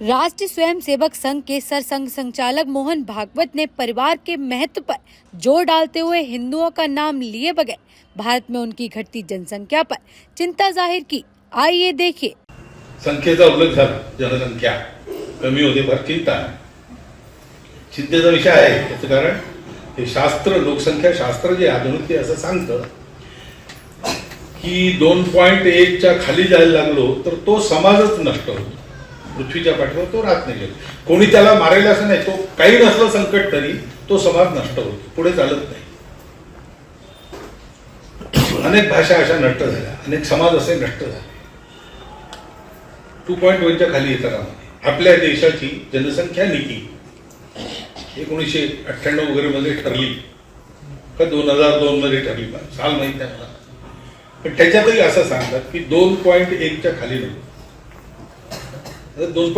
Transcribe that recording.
राष्ट्रीय स्वयंसेवक संघ के सरसंघ संचालक मोहन भागवत ने परिवार के महत्व पर जोर डालते हुए हिंदुओं का नाम लिए बगैर भारत में उनकी घटती जनसंख्या पर चिंता जाहिर की। आइए देखिए। संख्येचा उल्लेख झाला, जनसंख्या कमी होते फार चिंता आहे। चिंतेचा विषय आहे याचं कारण हे शास्त्र, लोकसंख्या शास्त्र जे आधुनिक ते असं सांगतं की 2.1 च्या खाली जायला लागलो तर तो समाजच नष्ट होतो, पृथ्वीच्या पाठीवर तो राहत नाही। कोणी त्याला मारेल असं नाही, तो काही नसलं संकट तरी तो समाज नष्ट होतो, पुढे चालत नाही। अनेक भाषा अशा नष्ट झाल्या, अनेक समाज असे नष्ट झाले। 2.1 च्या खाली येतात। आपल्या देशाची जनसंख्या नीती 1998 वगैरे मध्ये ठरली का 2002 मध्ये ठरली, साल माहित नाही मला, पण त्याच्यातही असं सांगतात की 2.1 च्या खाली नको। 2